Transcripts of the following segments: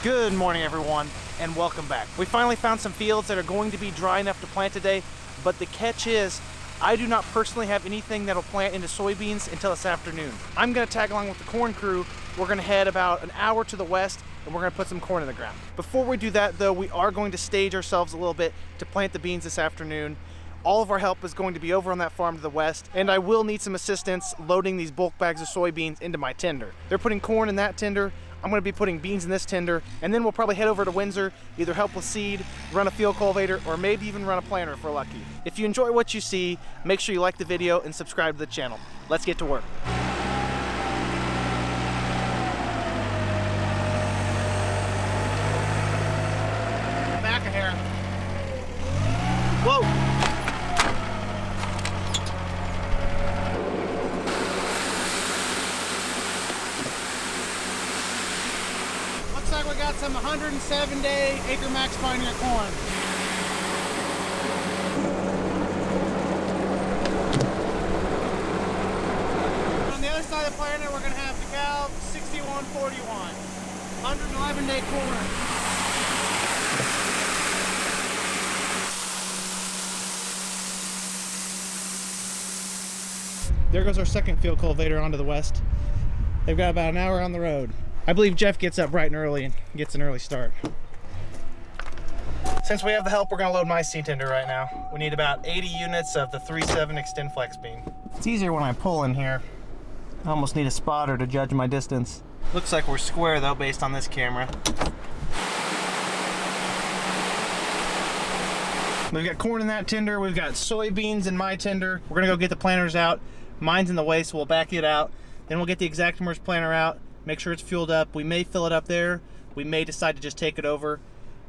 Good morning, everyone, and welcome back. We finally found some fields that are going to be dry enough to plant today, but the catch is I do not personally have anything that'll plant into soybeans until this afternoon. I'm gonna tag along with the corn crew. We're gonna head about an hour to the west and we're gonna put some corn in the ground. Before we do that though, we are going to stage ourselves a little bit to plant the beans this afternoon. All of our help is going to be over on that farm to the west, and I will need some assistance loading these bulk bags of soybeans into my tender. They're putting corn in that tender. I'm gonna be putting beans in this tender, and then we'll probably head over to Windsor, either help with seed, run a field cultivator, or maybe even run a planter if we're lucky. If you enjoy what you see, make sure you like the video and subscribe to the channel. Let's get to work. Back a hair. Whoa! Like we got some 107-day Acre Max Pioneer corn. On the other side of the planter, we're going to have DeKalb 6141, 111-day corn. There goes our second field cultivator onto the west. They've got about an hour on the road. I believe Jeff gets up bright and early and gets an early start. Since we have the help, we're gonna load my seed tender right now. We need about 80 units of the 3.7 Extend Flex bean. It's easier when I pull in here. I almost need a spotter to judge my distance. Looks like we're square though, based on this camera. We've got corn in that tender, we've got soybeans in my tender. We're gonna go get the planters out. Mine's in the way, so we'll back it out. Then we'll get the Exactamers planter out. Make sure it's fueled up. We may fill it up there. We may decide to just take it over.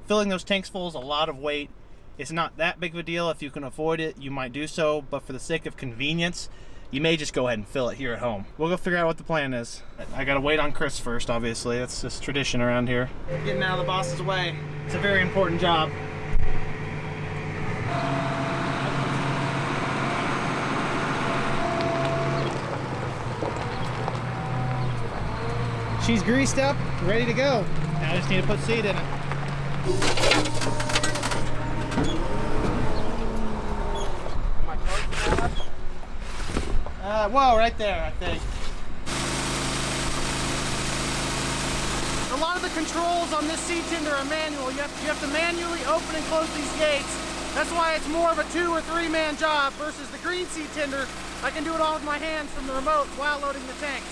Filling those tanks full is a lot of weight. It's not that big of a deal. If you can avoid it, you might do so, but for the sake of convenience, you may just go ahead and fill it here at home. We'll go figure out what the plan is. I gotta wait on Chris first, obviously. That's just tradition around here. Getting out of the boss's way. It's a very important job. She's greased up, ready to go. Now I just need to put seed in it. Whoa, right there, I think. A lot of the controls on this seed tender are manual. You have to manually open and close these gates. That's why it's more of a 2 or 3 man job versus the green seed tender. I can do it all with my hands from the remote while loading the tanks.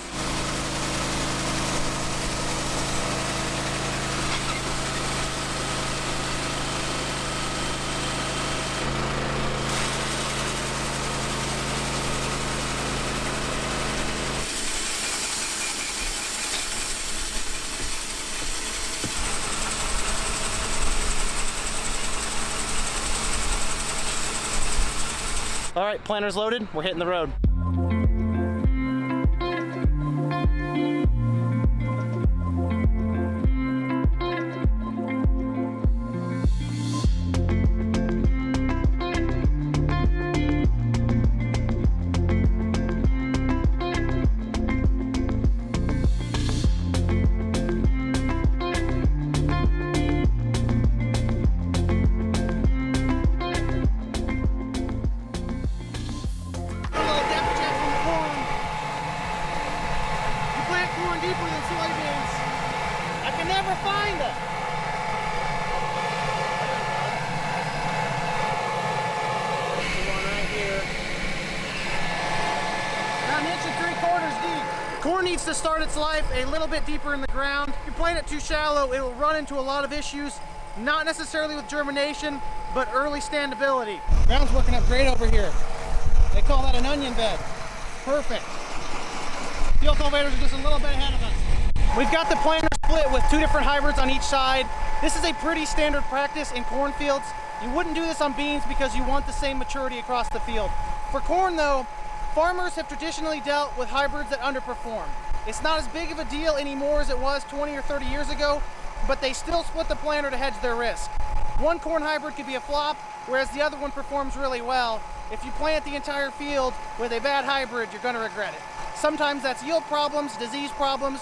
All right, planter's loaded, we're hitting the road. Deeper than soybeans. I can never find them. There's one right here. About 1 3/4 deep. Corn needs to start its life a little bit deeper in the ground. If you plant it too shallow, it will run into a lot of issues, not necessarily with germination, but early standability. Ground's working up great over here. They call that an onion bed. Perfect. Field cultivators are just a little bit ahead of us. We've got the planter split with 2 different hybrids on each side. This is a pretty standard practice in cornfields. You wouldn't do this on beans because you want the same maturity across the field. For corn though, farmers have traditionally dealt with hybrids that underperform. It's not as big of a deal anymore as it was 20 or 30 years ago, but they still split the planter to hedge their risk. One corn hybrid could be a flop, whereas the other one performs really well. If you plant the entire field with a bad hybrid, you're going to regret it. Sometimes that's yield problems, disease problems,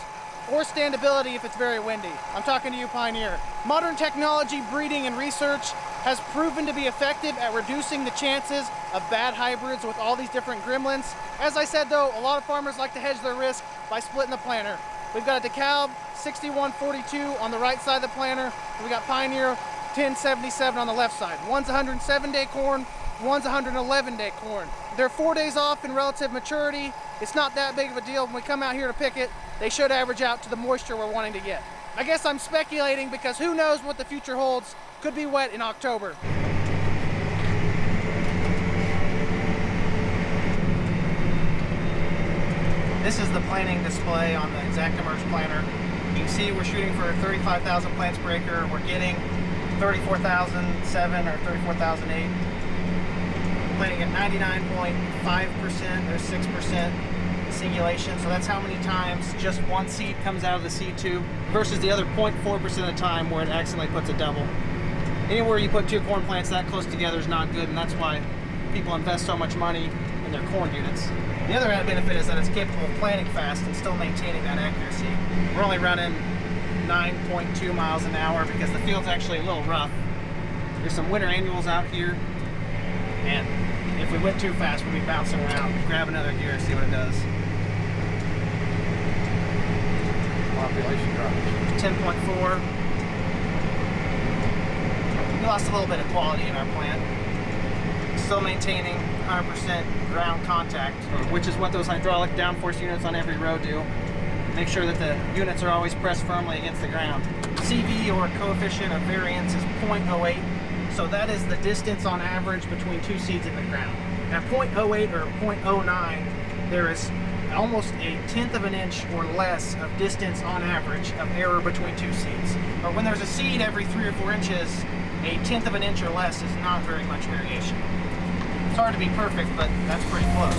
or standability if it's very windy. I'm talking to you, Pioneer. Modern technology, breeding, and research has proven to be effective at reducing the chances of bad hybrids with all these different gremlins. As I said though, a lot of farmers like to hedge their risk by splitting the planter. We've got a DeKalb 6142 on the right side of the planter, and we got Pioneer 1077 on the left side. One's 107-day corn, one's 111-day corn. They're 4 days off in relative maturity. It's not that big of a deal. When we come out here to pick it, they should average out to the moisture we're wanting to get. I guess I'm speculating because who knows what the future holds. Could be wet in October. This is the planting display on the aTrippyFarmer planter. You can see we're shooting for 35,000 plants per acre. We're getting 34,007 or 34,008. Planting at 99.5%, there's 6% singulation, so that's how many times just one seed comes out of the seed tube versus the other 0.4% of the time where it accidentally puts a double. Anywhere you put two corn plants that close together is not good, and that's why people invest so much money in their corn units. The other added benefit is that it's capable of planting fast and still maintaining that accuracy. We're only running 9.2 miles an hour because the field's actually a little rough. There's some winter annuals out here, and if we went too fast, we'd be bouncing around. Grab another gear, see what it does. Population drop. 10.4. We lost a little bit of quality in our plant. Still maintaining 100% ground contact, which is what those hydraulic downforce units on every row do. Make sure that the units are always pressed firmly against the ground. CV, or coefficient of variance, is 0.08. So that is the distance on average between two seeds in the ground. At 0.08 or 0.09, there is almost a 1/10 of an inch or less of distance on average of error between two seeds. But when there's a seed every 3 or 4 inches, a 1/10 of an inch or less is not very much variation. It's hard to be perfect, but that's pretty close.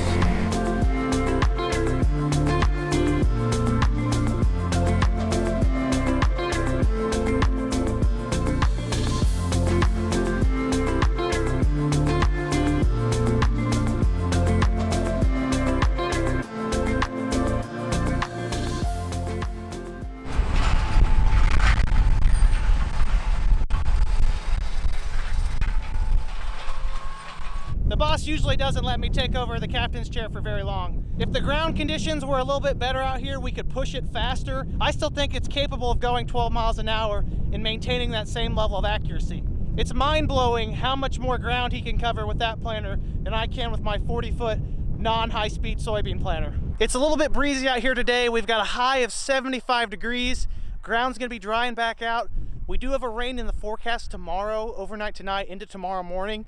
The boss usually doesn't let me take over the captain's chair for very long. If the ground conditions were a little bit better out here, we could push it faster. I still think it's capable of going 12 miles an hour and maintaining that same level of accuracy. It's mind-blowing how much more ground he can cover with that planter than I can with my 40-foot non-high-speed soybean planter. It's a little bit breezy out here today. We've got a high of 75 degrees. Ground's gonna be drying back out. We do have a rain in the forecast tomorrow, overnight tonight into tomorrow morning.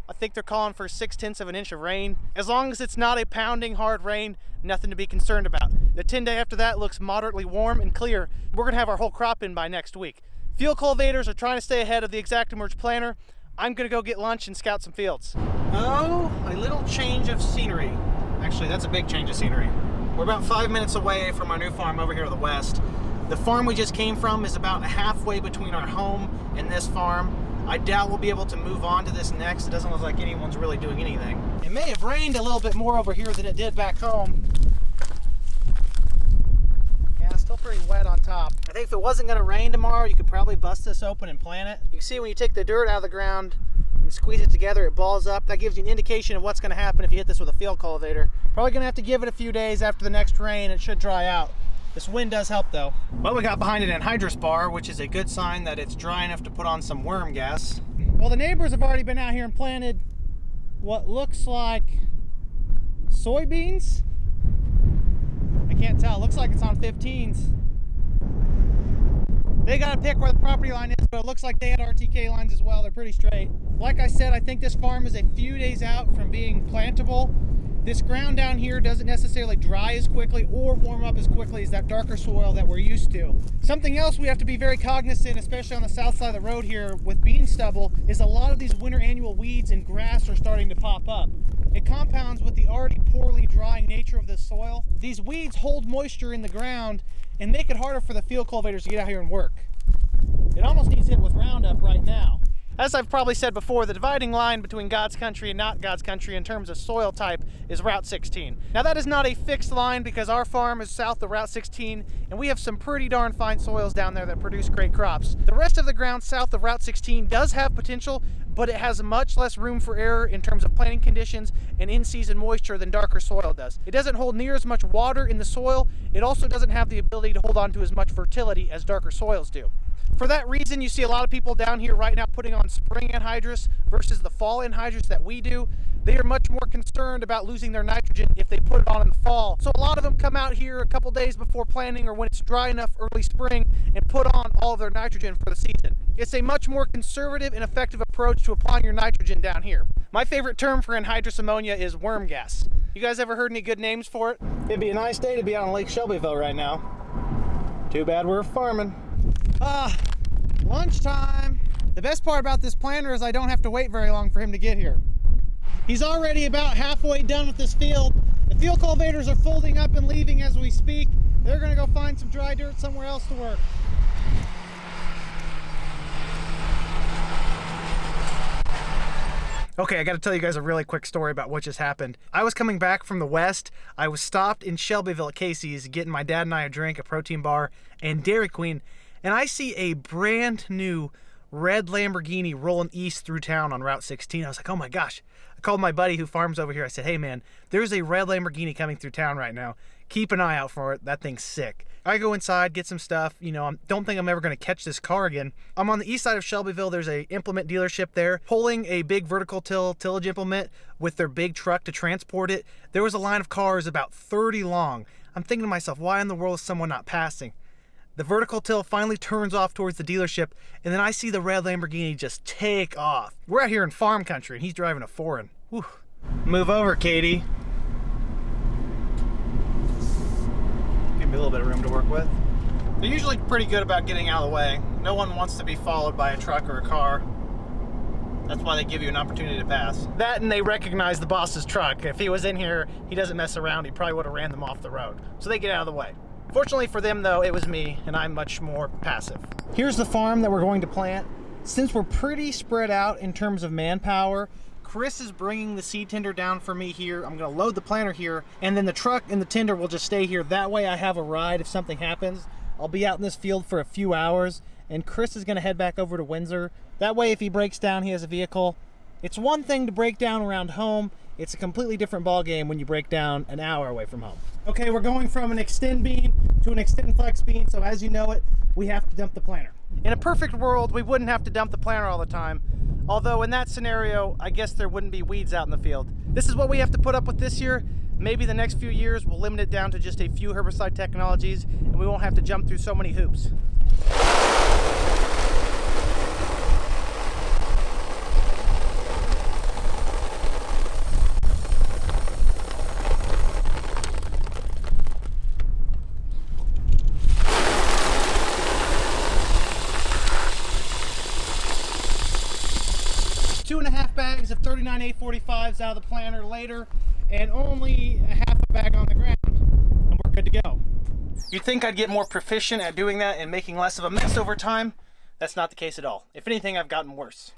I think they're calling for 6/10 of an inch of rain. As long as it's not a pounding hard rain, nothing to be concerned about. The 10-day after that looks moderately warm and clear. We're gonna have our whole crop in by next week. Field cultivators are trying to stay ahead of the aTrippyFarmer planter. I'm gonna go get lunch and scout some fields. Oh, a little change of scenery. Actually, that's a big change of scenery. We're about 5 minutes away from our new farm over here to the west. The farm we just came from is about halfway between our home and this farm. I doubt we'll be able to move on to this next. It doesn't look like anyone's really doing anything. It may have rained a little bit more over here than it did back home. Yeah, still pretty wet on top. I think if it wasn't gonna rain tomorrow, you could probably bust this open and plant it. You can see when you take the dirt out of the ground and squeeze it together, it balls up. That gives you an indication of what's gonna happen if you hit this with a field cultivator. Probably gonna have to give it a few days after the next rain. It should dry out. This wind does help though. Well, we got behind an anhydrous bar, which is a good sign that it's dry enough to put on some worm gas. Well, the neighbors have already been out here and planted what looks like soybeans. I can't tell, it looks like it's on 15s. They gotta pick where the property line is, but it looks like they had RTK lines as well. They're pretty straight. Like I said, I think this farm is a few days out from being plantable. This ground down here doesn't necessarily dry as quickly or warm up as quickly as that darker soil that we're used to. Something else we have to be very cognizant, especially on the south side of the road here with bean stubble, is a lot of these winter annual weeds and grass are starting to pop up. It compounds with the already poorly drying nature of this soil. These weeds hold moisture in the ground and make it harder for the field cultivators to get out here and work. It almost needs hit with Roundup right now. As I've probably said before, the dividing line between God's country and not God's country in terms of soil type is Route 16. Now that is not a fixed line because our farm is south of Route 16 and we have some pretty darn fine soils down there that produce great crops. The rest of the ground south of Route 16 does have potential, but it has much less room for error in terms of planting conditions and in-season moisture than darker soil does. It doesn't hold near as much water in the soil. It also doesn't have the ability to hold on to as much fertility as darker soils do. For that reason, you see a lot of people down here right now putting on spring anhydrous versus the fall anhydrous that we do. They are much more concerned about losing their nitrogen if they put it on in the fall. So a lot of them come out here a couple days before planting or when it's dry enough early spring and put on all of their nitrogen for the season. It's a much more conservative and effective approach to applying your nitrogen down here. My favorite term for anhydrous ammonia is worm gas. You guys ever heard any good names for it? It'd be a nice day to be out on Lake Shelbyville right now. Too bad we're farming. Lunchtime. The best part about this planter is I don't have to wait very long for him to get here. He's already about halfway done with this field. The field cultivators are folding up and leaving as we speak. They're gonna go find some dry dirt somewhere else to work. Okay, I gotta tell you guys a really quick story about what just happened. I was coming back from the west. I was stopped in Shelbyville at Casey's getting my dad and I a drink, a protein bar, and Dairy Queen, and I see a brand new red Lamborghini rolling east through town on Route 16. I was like, oh my gosh. I called my buddy who farms over here. I said, hey man, there's a red Lamborghini coming through town right now. Keep an eye out for it. That thing's sick. I go inside, get some stuff. You know, I don't think I'm ever going to catch this car again. I'm on the east side of Shelbyville. There's a implement dealership there pulling a big vertical tillage implement with their big truck to transport it. There was a line of cars about 30 long. I'm thinking to myself, why in the world is someone not passing? The vertical till finally turns off towards the dealership, and then I see the red Lamborghini just take off. We're out here in farm country, and he's driving a foreign. Whew. Move over, Katie. Give me a little bit of room to work with. They're usually pretty good about getting out of the way. No one wants to be followed by a truck or a car. That's why they give you an opportunity to pass. That and they recognize the boss's truck. If he was in here, he doesn't mess around. He probably would have ran them off the road. So they get out of the way. Fortunately for them though, it was me and I'm much more passive. Here's the farm that we're going to plant. Since we're pretty spread out in terms of manpower, Chris is bringing the seed tender down for me here. I'm gonna load the planter here and then the truck and the tender will just stay here. That way I have a ride if something happens. I'll be out in this field for a few hours and Chris is gonna head back over to Windsor. That way if he breaks down, he has a vehicle. It's one thing to break down around home. It's a completely different ball game when you break down an hour away from home. Okay, we're going from an extend bean to an extend flex bean, so as you know it, we have to dump the planter. In a perfect world, we wouldn't have to dump the planter all the time. Although in that scenario, I guess there wouldn't be weeds out in the field. This is what we have to put up with this year. Maybe the next few years we'll limit it down to just a few herbicide technologies and we won't have to jump through so many hoops. 2.5 bags of 39 A45s out of the planter later, and only a half a bag on the ground, and we're good to go. You'd think I'd get more proficient at doing that and making less of a mess over time. That's not the case at all. If anything, I've gotten worse.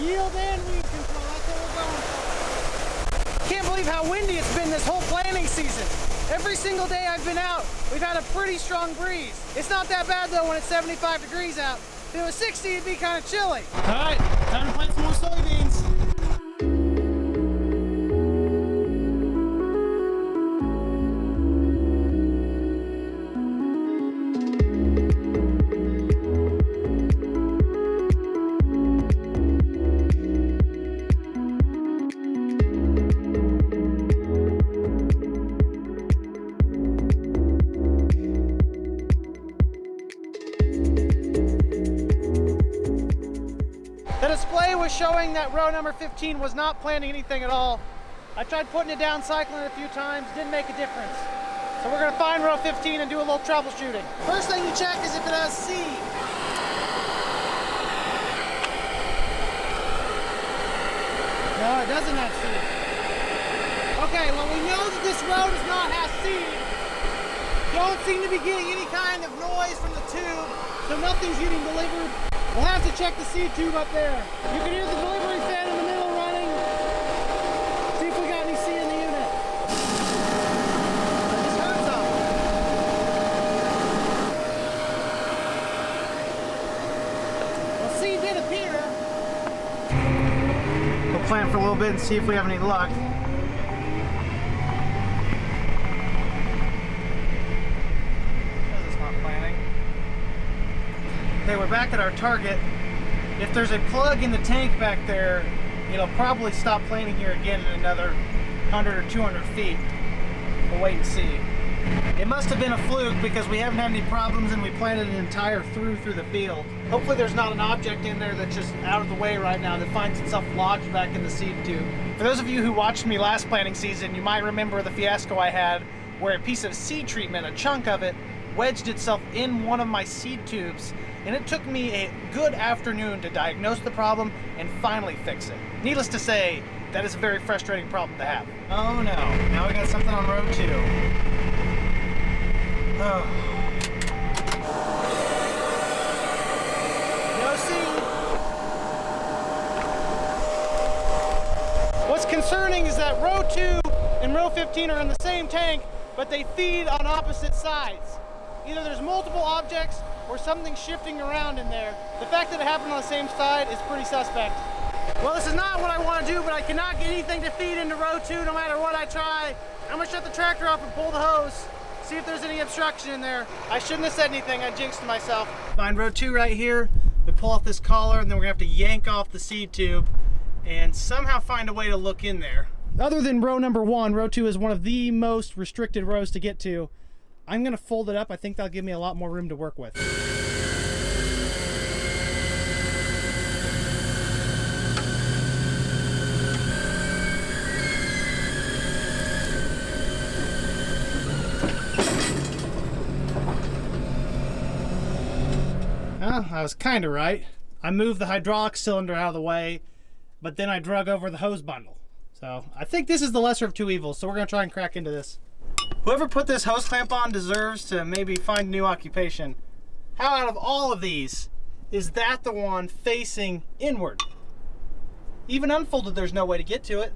Yield and weed control, that's what we're going for. Can't believe how windy it's been this whole planting season. Every single day I've been out, we've had a pretty strong breeze. It's not that bad though when it's 75 degrees out. If it was 60, it'd be kind of chilly. All right, time to plant some more soybeans. The display was showing that row number 15 was not planting anything at all. I tried putting it down, cycling it a few times, didn't make a difference. So we're gonna find row 15 and do a little troubleshooting. First thing you check is if it has seed. No, it doesn't have seed. Okay, well we know that this row does not have seed Don't seem to be getting any kind of noise from the tube, so nothing's getting delivered. We'll have to check the seed tube up there. You can hear the delivery fan in the middle running. See if we got any seed in the unit. I just heard some. Well, seed did appear. We'll plant for a little bit and see if we have any luck. Okay, we're back at our target. If there's a plug in the tank back there, it'll probably stop planting here again in another 100 or 200 feet. We'll wait and see. It must have been a fluke because we haven't had any problems and we planted an entire through the field. Hopefully there's not an object in there that's just out of the way right now that finds itself lodged back in the seed tube. For those of you who watched me last planting season, you might remember the fiasco I had where a piece of seed treatment, a chunk of it, wedged itself in one of my seed tubes, and it took me a good afternoon to diagnose the problem and finally fix it. Needless to say, that is a very frustrating problem to have. Oh no, now we got something on row 2. Oh. No seed. What's concerning is that row 2 and row 15 are in the same tank, but they feed on opposite sides. Either there's multiple objects or something shifting around in there. The fact that it happened on the same side is pretty suspect. Well, this is not what I want to do, but I cannot get anything to feed into row 2 no matter what I try. I'm gonna shut the tractor off and pull the hose, see if there's any obstruction in there. I shouldn't have said anything, I jinxed myself. Find row 2 right here. We pull off this collar and then we're gonna have to yank off the seed tube and somehow find a way to look in there. Other than row number 1, row 2 is one of the most restricted rows to get to. I'm gonna fold it up. I think that'll give me a lot more room to work with. Well, I was kind of right. I moved the hydraulic cylinder out of the way, but then I drug over the hose bundle. So I think this is the lesser of two evils, so we're gonna try and crack into this. Whoever put this hose clamp on deserves to maybe find a new occupation. How out of all of these is that the one facing inward? Even unfolded, there's no way to get to it.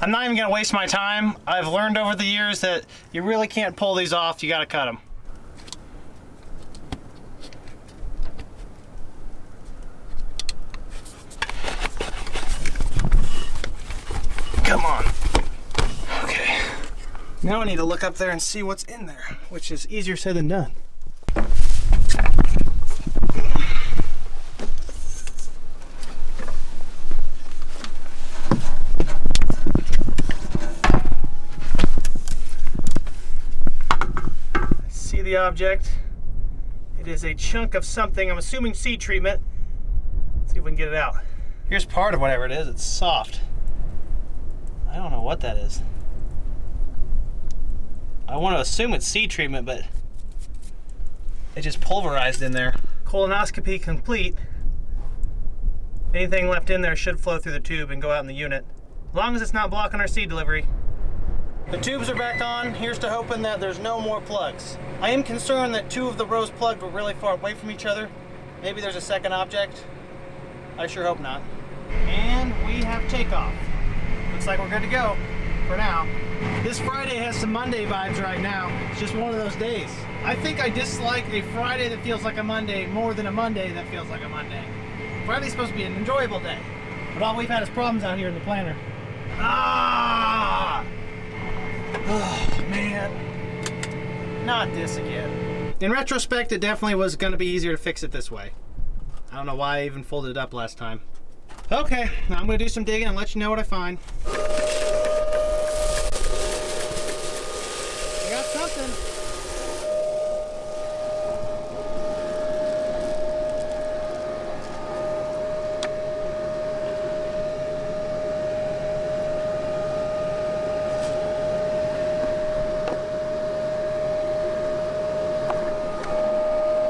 I'm not even gonna waste my time. I've learned over the years that you really can't pull these off, you gotta cut them. Come on. Okay. Now I need to look up there and see what's in there, which is easier said than done. See the object. It is a chunk of something. I'm assuming seed treatment. Let's see if we can get it out. Here's part of whatever it is. It's soft. I don't know what that is. I want to assume it's seed treatment, but it just pulverized in there. Colonoscopy complete. Anything left in there should flow through the tube and go out in the unit, as long as it's not blocking our seed delivery. The tubes are back on. Here's to hoping that there's no more plugs. I am concerned that two of the rows plugged were really far away from each other. Maybe there's a second object. I sure hope not. And we have takeoff. Looks like we're good to go for now. This Friday has some Monday vibes right now. It's just one of those days. I think I dislike a Friday that feels like a Monday more than a Monday that feels like a Monday. Friday's supposed to be an enjoyable day, but all we've had is problems out here in the planter. Ah! Oh, man. Not this again. In retrospect, it definitely was going to be easier to fix it this way. I don't know why I even folded it up last time. Okay, now I'm going to do some digging and let you know what I find. I got something.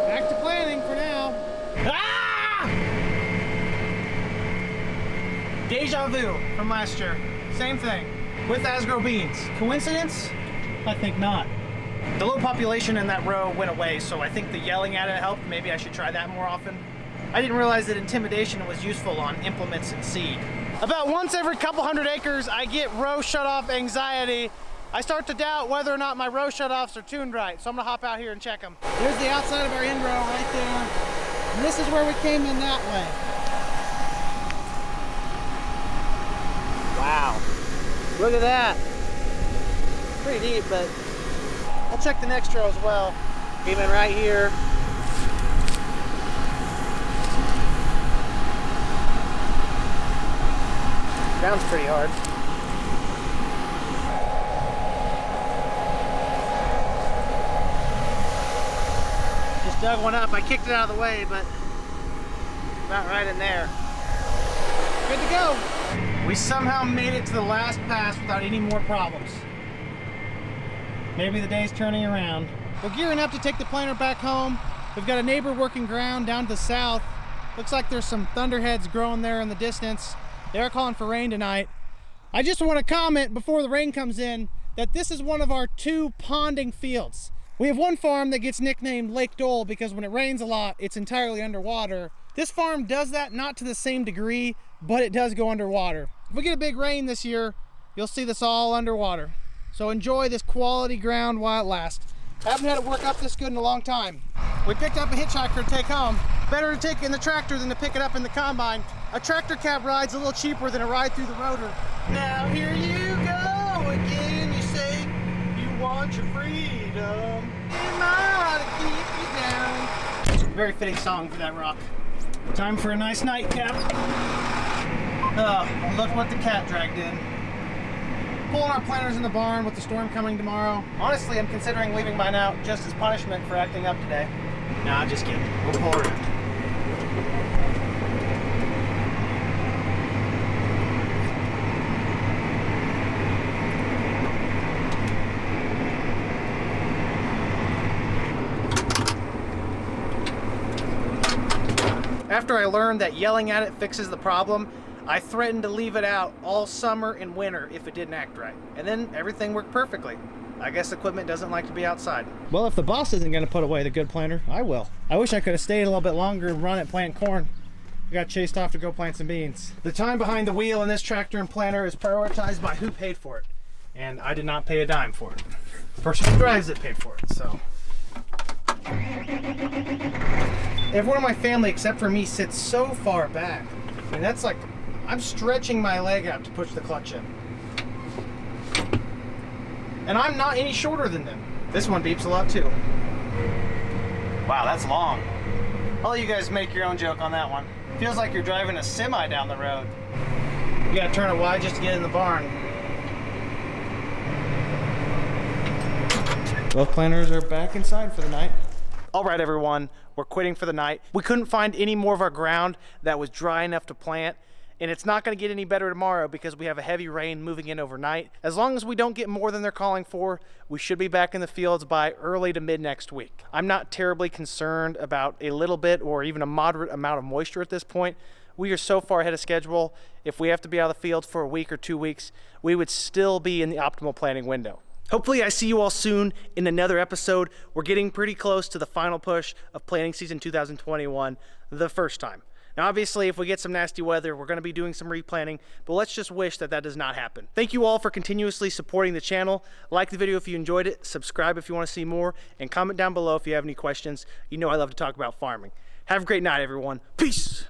Back to planning for now. Ah! Deja vu from last year. Same thing with Asgrow beans. Coincidence? I think not. The low population in that row went away, so I think the yelling at it helped. Maybe I should try that more often. I didn't realize that intimidation was useful on implements and seed. About once every couple hundred acres, I get row shutoff anxiety. I start to doubt whether or not my row shutoffs are tuned right, so I'm gonna hop out here and check them. There's the outside of our in row right there. And this is where we came in that way. Wow, look at that. Pretty deep, but I'll check the next row as well. Came in right here. Ground's pretty hard. Just dug one up. I kicked it out of the way, but about right in there. Good to go. We somehow made it to the last pass without any more problems. Maybe the day's turning around. We're gearing up to take the planter back home. We've got a neighbor working ground down to the south. Looks like there's some thunderheads growing there in the distance. They are calling for rain tonight. I just want to comment before the rain comes in that this is one of our 2 ponding fields. We have one farm that gets nicknamed Lake Dole because when it rains a lot, it's entirely underwater. This farm does that, not to the same degree, but it does go underwater. If we get a big rain this year, you'll see this all underwater. So enjoy this quality ground while it lasts. I haven't had it work up this good in a long time. We picked up a hitchhiker to take home. Better to take it in the tractor than to pick it up in the combine. A tractor cab ride's a little cheaper than a ride through the rotor. Now here you go again, you say you want your freedom. And I ought to keep you down. Very fitting song for that rock. Time for a nice nightcap. Oh, look what the cat dragged in. Pulling our planters in the barn with the storm coming tomorrow. Honestly, I'm considering leaving mine out just as punishment for acting up today. Nah, just kidding. We'll pull her in. After I learned that yelling at it fixes the problem, I threatened to leave it out all summer and winter if it didn't act right. And then everything worked perfectly. I guess equipment doesn't like to be outside. Well, if the boss isn't gonna put away the good planter, I will. I wish I could have stayed a little bit longer and run it plant corn. I got chased off to go plant some beans. The time behind the wheel in this tractor and planter is prioritized by who paid for it. And I did not pay a dime for it. The person who drives it paid for it, so. Everyone in my family except for me sits so far back. I mean, that's like, I'm stretching my leg out to push the clutch in. And I'm not any shorter than them. This one beeps a lot too. Wow, that's long. I'll let you guys make your own joke on that one. Feels like you're driving a semi down the road. You gotta turn it wide just to get in the barn. Both planters are back inside for the night. All right, everyone, we're quitting for the night. We couldn't find any more of our ground that was dry enough to plant, and it's not gonna get any better tomorrow because we have a heavy rain moving in overnight. As long as we don't get more than they're calling for, we should be back in the fields by early to mid next week. I'm not terribly concerned about a little bit or even a moderate amount of moisture at this point. We are so far ahead of schedule. If we have to be out of the fields for a week or 2 weeks, we would still be in the optimal planting window. Hopefully I see you all soon in another episode. We're getting pretty close to the final push of planting season 2021 the first time. Now obviously if we get some nasty weather, we're going to be doing some replanting, but let's just wish that that does not happen. Thank you all for continuously supporting the channel. Like the video if you enjoyed it, subscribe if you want to see more, and comment down below if you have any questions. You know I love to talk about farming. Have a great night, everyone. Peace!